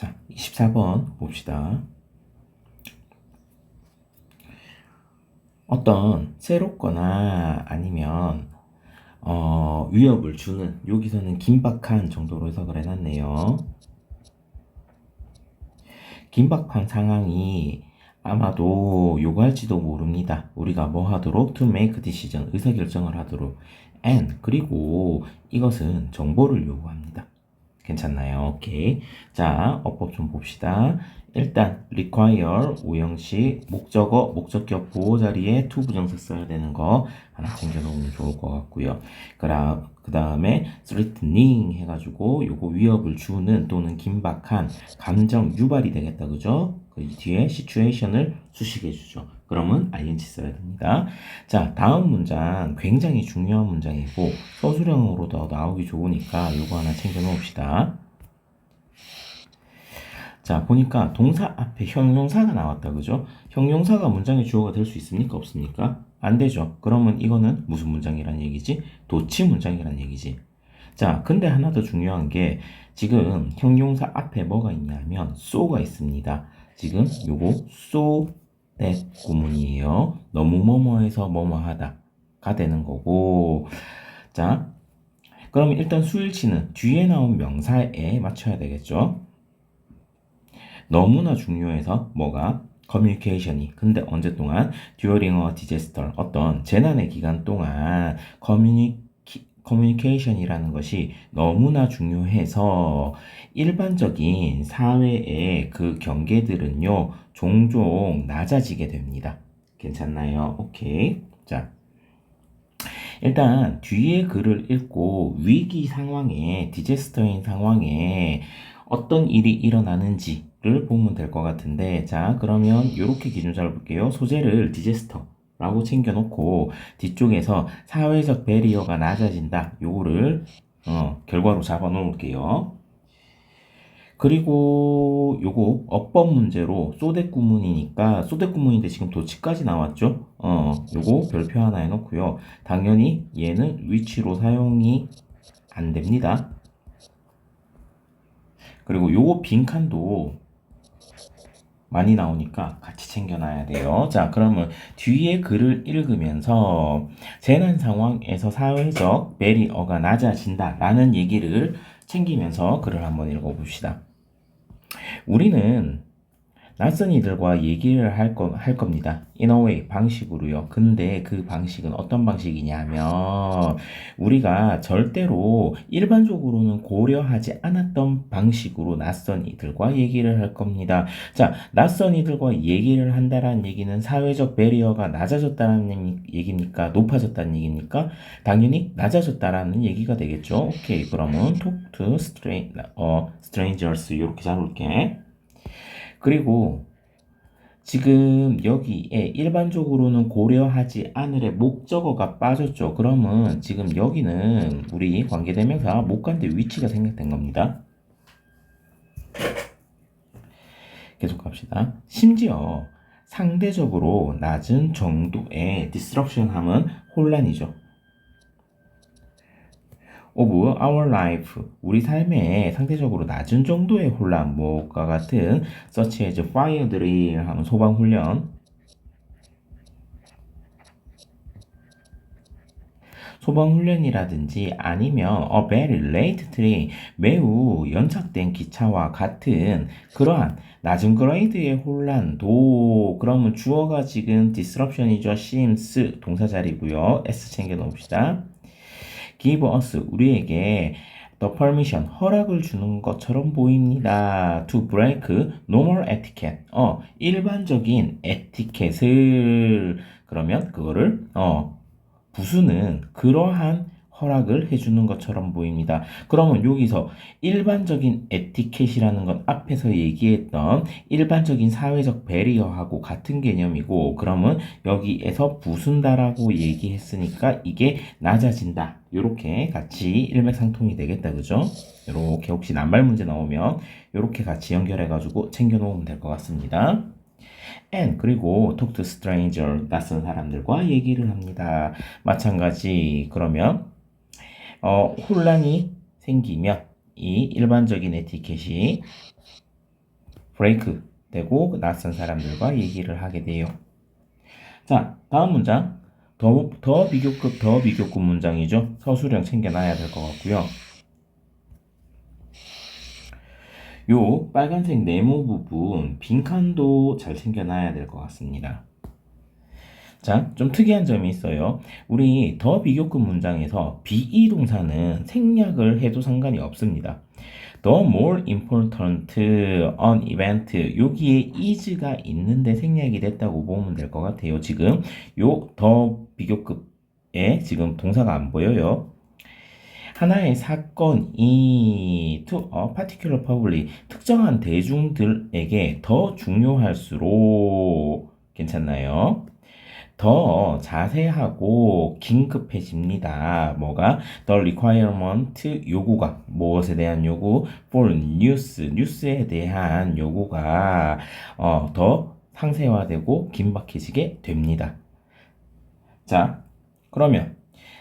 자, 24번 봅시다. 어떤 새롭거나 아니면 위협을 주는, 여기서는 긴박한 정도로 해석을 해놨네요. 긴박한 상황이 아마도 요구할지도 모릅니다. 우리가 뭐 하도록? To make decision, 의사결정을 하도록. And, 그리고 이것은 정보를 요구합니다. 괜찮나요? 오케이. 자, 어법 좀 봅시다. 일단 require 오형식 목적어 목적격 보호 자리에 to 부정사 써야 되는 거 하나 챙겨놓으면 좋을 것 같고요. 그 다음에 threatening 해가지고 요거 위협을 주는 또는 긴박한 감정 유발이 되겠다, 그죠? 그 뒤에 situation을 수식해주죠. 그러면 ing 써야 됩니다. 자, 다음 문장 굉장히 중요한 문장이고 서술형으로도 나오기 좋으니까 요거 하나 챙겨 놓읍시다. 자, 보니까 동사 앞에 형용사가 나왔다, 그죠? 형용사가 문장의 주어가 될 수 있습니까? 없습니까? 안 되죠. 그러면 이거는 무슨 문장이란 얘기지? 도치 문장이란 얘기지. 자, 근데 하나 더 중요한 게 지금 형용사 앞에 뭐가 있냐면 so가 있습니다. 지금 요거 so that 구문이에요. 너무 뭐뭐해서 뭐뭐하다가 되는 거고. 자, 그럼 일단 수일치는 뒤에 나온 명사에 맞춰야 되겠죠. 너무나 중요해서 뭐가? 커뮤니케이션이. 근데 언제 동안? during a disaster. 어떤 재난의 기간 동안 커뮤니케이션이라는 것이 너무나 중요해서 일반적인 사회의 그 경계들은요, 종종 낮아지게 됩니다. 괜찮나요? 오케이. 자. 일단 뒤에 글을 읽고 위기 상황에, 디제스터인 상황에 어떤 일이 일어나는지를 보면 될 것 같은데, 자, 그러면 이렇게 기준 잡을게요. 소재를 디제스터라고 챙겨놓고 뒤쪽에서 사회적 배리어가 낮아진다. 요거를 결과로 잡아 놓을게요. 그리고 요거 어법 문제로 소댓 구문이니까 소댓 구문인데 지금 도치까지 나왔죠. 요거 별표 하나 해놓고요. 당연히 얘는 위치로 사용이 안 됩니다. 그리고 요거 빈칸도 많이 나오니까 같이 챙겨놔야 돼요. 자, 그러면 뒤에 글을 읽으면서 재난 상황에서 사회적 배리어가 낮아진다라는 얘기를 챙기면서 글을 한번 읽어봅시다. 우리는 낯선 이들과 얘기를 할 겁니다. In a way, 방식으로요. 근데 그 방식은 어떤 방식이냐면, 우리가 절대로 일반적으로는 고려하지 않았던 방식으로 낯선 이들과 얘기를 할 겁니다. 자, 낯선 이들과 얘기를 한다는 얘기는 사회적 배리어가 낮아졌다는 얘기입니까? 높아졌다는 얘기입니까? 당연히 낮아졌다라는 얘기가 되겠죠. 오케이, 그러면 talk to strangers 이렇게 잡을게. 그리고 지금 여기에 일반적으로는 고려하지 않으래 목적어가 빠졌죠. 그러면 지금 여기는 우리 관계대명사 목관대 위치가 생략된 겁니다. 계속 갑시다. 심지어 상대적으로 낮은 정도의 disruption 하면 혼란이죠. of our life, 우리 삶의 상대적으로 낮은 정도의 혼란, 뭐가 같은 such as fire drill 하면 소방 훈련, 소방 훈련이라든지 아니면 a very late train, 매우 연착된 기차와 같은 그러한 낮은 그레이드의 혼란도, 그러면 주어가 지금 disruption이죠. seems 동사 자리고요. s 챙겨 놓읍시다. give us, 우리에게 the permission, 허락을 주는 것처럼 보입니다. to break normal etiquette, 일반적인 에티켓을, 그러면 그거를 부수는 그러한 허락을 해주는 것처럼 보입니다. 그러면 여기서 일반적인 에티켓이라는 건 앞에서 얘기했던 일반적인 사회적 배리어하고 같은 개념이고, 그러면 여기에서 부순다라고 얘기했으니까 이게 낮아진다. 이렇게 같이 일맥상통이 되겠다, 그죠? 이렇게 혹시 낱말 문제 나오면 이렇게 같이 연결해가지고 챙겨놓으면 될 것 같습니다. and, 그리고 talk to stranger, 낯선 사람들과 얘기를 합니다. 마찬가지. 그러면 혼란이 생기면 이 일반적인 에티켓이 브레이크 되고 낯선 사람들과 얘기를 하게 돼요. 자, 다음 문장. 더 비교급, 더 비교급 문장이죠. 서술형 챙겨놔야 될 것 같고요. 요 빨간색 네모 부분 빈칸도 잘 챙겨놔야 될 것 같습니다. 자, 좀 특이한 점이 있어요. 우리 더 비교급 문장에서 비이동사는 생략을 해도 상관이 없습니다. The more important an event 여기에 is가 있는데 생략이 됐다고 보면 될 것 같아요. 지금 요 더 비교급에 지금 동사가 안 보여요. 하나의 사건이 to a particular public 특정한 대중들에게 더 중요할수록 괜찮나요? 더 자세하고 긴급해집니다. 뭐가? The requirement 요구가 무엇에 대한 요구? For 뉴스에 대한 요구가 더 상세화되고 긴박해지게 됩니다. 자, 그러면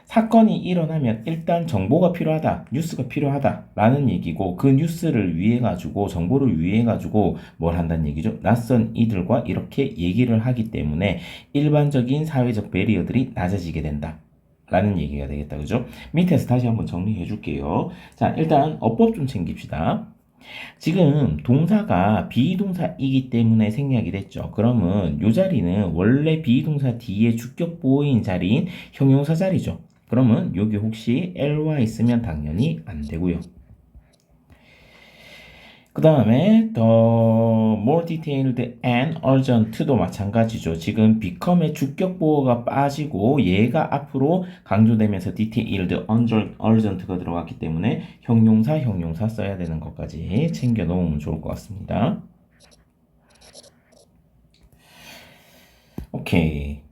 사건이 일어나면 일단 정보가 필요하다, 뉴스가 필요하다라는 얘기고 그 뉴스를 위해 가지고 정보를 위해 가지고 뭘 한다는 얘기죠. 낯선 이들과 이렇게 얘기를 하기 때문에 일반적인 사회적 배리어들이 낮아지게 된다. 라는 얘기가 되겠다. 그죠? 밑에서 다시 한번 정리해 줄게요. 자, 일단 어법 좀 챙깁시다. 지금 동사가 비동사이기 때문에 생략이 됐죠. 그러면 이 자리는 원래 비동사 뒤에 주격 보호인 자리인 형용사 자리죠. 그러면 여기 혹시 ly 있으면 당연히 안 되고요. 그 다음에 the more detailed and urgent도 마찬가지죠. 지금 become의 주격 보호가 빠지고 얘가 앞으로 강조되면서 detailed, urgent가 들어갔기 때문에 형용사 써야 되는 것까지 챙겨 놓으면 좋을 것 같습니다. 오케이.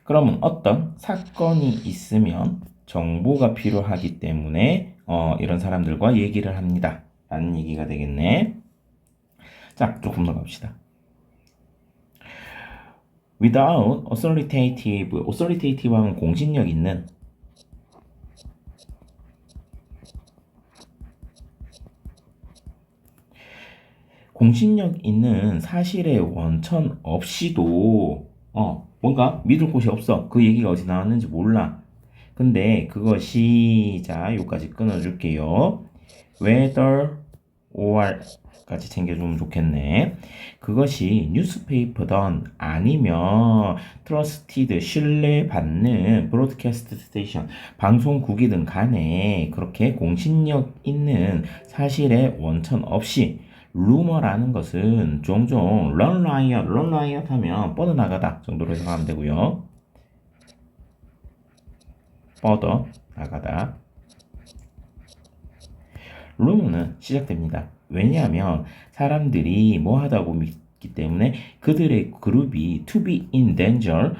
그러면 어떤 사건이 있으면 정보가 필요하기 때문에 이런 사람들과 얘기를 합니다. 라는 얘기가 되겠네. 자, 조금 더 갑시다. Without authoritative 하면 공신력 있는 공신력 있는 사실의 원천 없이도 뭔가 믿을 곳이 없어. 그 얘기가 어디 나왔는지 몰라. 근데 그것이 자 여기까지 끊어줄게요. whether or 까지 챙겨주면 좋겠네. 그것이 뉴스페이퍼든 아니면 트러스티드 신뢰받는 브로드캐스트 스테이션 방송국이든 간에 그렇게 공신력 있는 사실의 원천 없이 루머라는 것은 종종 run riot 하면 뻗어나가다 정도로 해석하면 되고요. 뻗어나가다. 루머는 시작됩니다. 왜냐하면 사람들이 뭐 하다고 믿기 때문에 그들의 그룹이 to be in danger,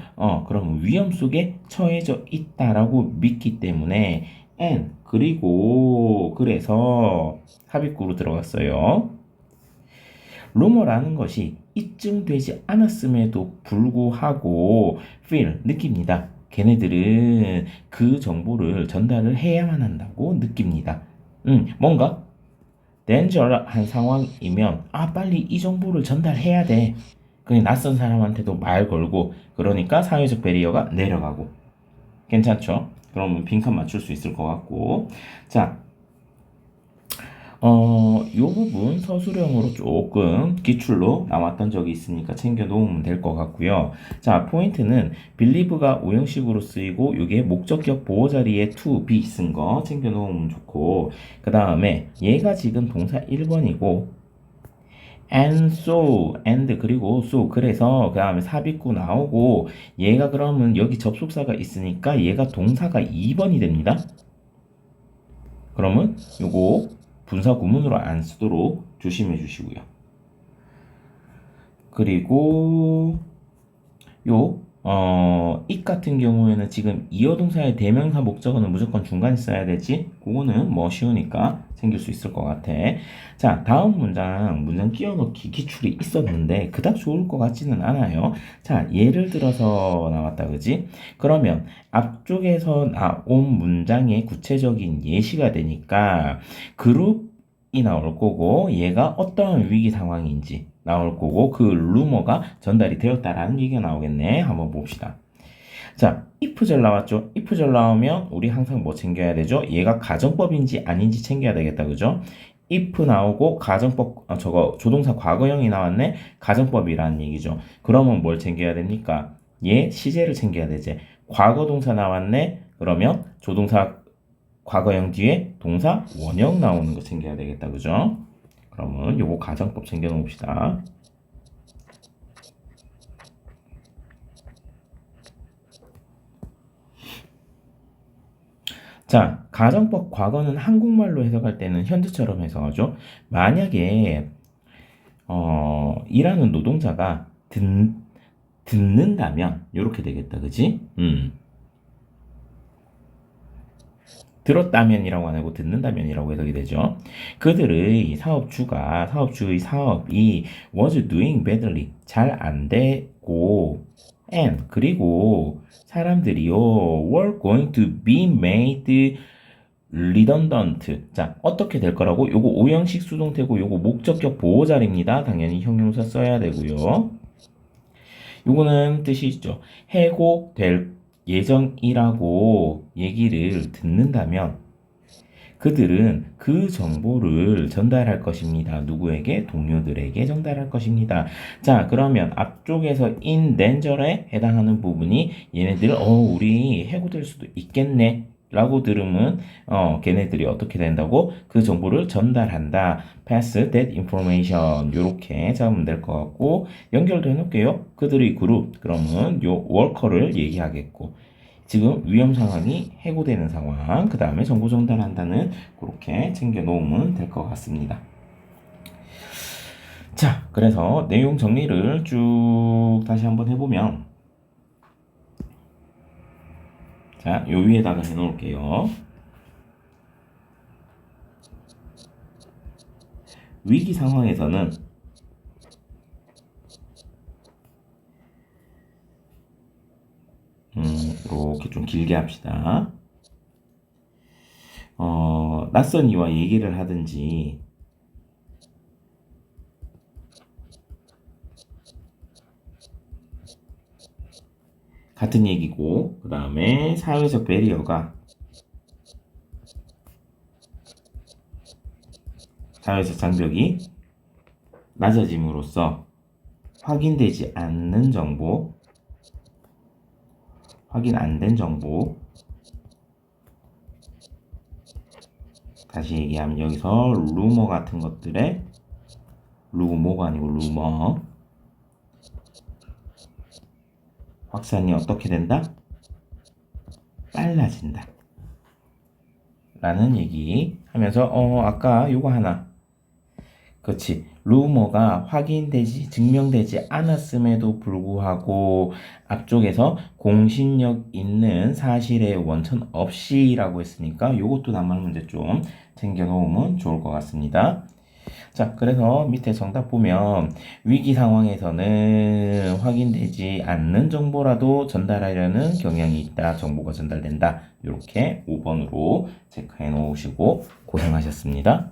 그럼 위험 속에 처해져 있다라고 믿기 때문에 and 그리고 그래서 삽입구로 들어갔어요. 루머라는 것이 입증되지 않았음에도 불구하고 feel 느낍니다. 걔네들은 그 정보를 전달을 해야만 한다고 느낍니다. 뭔가 danger한 상황이면 빨리 이 정보를 전달해야 돼. 그냥 낯선 사람한테도 말 걸고 그러니까 사회적 배리어가 내려가고 괜찮죠? 그러면 빈칸 맞출 수 있을 것 같고 자, 요 부분 서술형으로 조금 기출로 나왔던 적이 있으니까 챙겨 놓으면 될 것 같고요. 자, 포인트는 believe가 오형식으로 쓰이고 요게 목적격 보호 자리에 to be 쓴 거 챙겨 놓으면 좋고 그 다음에 얘가 지금 동사 1번이고 and so and 그리고 so 그래서 그 다음에 삽입구 나오고 얘가 그러면 여기 접속사가 있으니까 얘가 동사가 2번이 됩니다. 그러면 요거 분사 구문으로 안 쓰도록 조심해 주시고요. 그리고 it 같은 경우에는 지금 이어동사의 대명사 목적어는 무조건 중간에 써야 되지? 그거는 뭐 쉬우니까 챙길 수 있을 것 같아. 자, 다음 문장 끼워넣기 기출이 있었는데 그닥 좋을 것 같지는 않아요. 자, 예를 들어서 나왔다, 그지? 그러면 앞쪽에서 나온 문장의 구체적인 예시가 되니까 그룹이 나올 거고 얘가 어떠한 위기 상황인지 나올 거고 그 루머가 전달이 되었다라는 얘기가 나오겠네. 한번 봅시다. 자, if절 나왔죠? if절 나오면 우리 항상 뭐 챙겨야 되죠? 얘가 가정법인지 아닌지 챙겨야 되겠다. 그죠? if 나오고 가정법, 저거 조동사 과거형이 나왔네? 가정법이라는 얘기죠. 그러면 뭘 챙겨야 됩니까? 얘 시제를 챙겨야 되지. 과거동사 나왔네? 그러면 조동사 과거형 뒤에 동사 원형 나오는 거 챙겨야 되겠다. 그죠? 그러면 요거 가정법 챙겨 놓읍시다. 자, 가정법 과거는 한국말로 해석할 때는 현재처럼 해석하죠. 만약에 일하는 노동자가 듣는다면 이렇게 되겠다. 그지? 들었다면이라고 안 하고 듣는다면이라고 해석이 되죠. 그들의 사업주의 사업이 was doing badly 잘 안 되고 and 그리고 사람들이요 were going to be made redundant. 자, 어떻게 될 거라고? 요거 오형식 수동태고 요거 목적격 보호자리입니다. 당연히 형용사 써야 되고요. 요거는 뜻이 있죠. 해고될 예정이라고 얘기를 듣는다면 그들은 그 정보를 전달할 것입니다. 누구에게? 동료들에게 전달할 것입니다. 자, 그러면 앞쪽에서 in danger에 해당하는 부분이 얘네들 우리 해고될 수도 있겠네 라고 들으면 걔네들이 어떻게 된다고? 그 정보를 전달한다. pass that information 요렇게 잡으면 될 것 같고 연결도 해놓을게요. 그들의 그룹 그러면 요 워커를 얘기하겠고 지금 위험 상황이 해고되는 상황 그 다음에 정보 전달한다는 그렇게 챙겨 놓으면 될 것 같습니다. 자, 그래서 내용 정리를 쭉 다시 한번 해보면 자, 요 위에다가 해놓을게요. 위기 상황에서는 이렇게 좀 길게 합시다. 낯선 이와 얘기를 하든지 같은 얘기고 그 다음에 사회적 배리어가 사회적 장벽이 낮아짐으로써 확인되지 않는 정보 확인 안 된 정보 다시 얘기하면 여기서 루머 같은 것들의 루머가 아니고 루머 확산이 어떻게 된다? 빨라진다 라는 얘기 하면서 아까 요거 하나 그렇지 루머가 확인되지 증명되지 않았음에도 불구하고 앞쪽에서 공신력 있는 사실의 원천 없이라고 했으니까 요것도 낱말 문제 좀 챙겨 놓으면 좋을 것 같습니다. 자, 그래서 밑에 정답 보면 위기 상황에서는 확인되지 않는 정보라도 전달하려는 경향이 있다. 정보가 전달된다. 이렇게 5번으로 체크해 놓으시고 고생하셨습니다.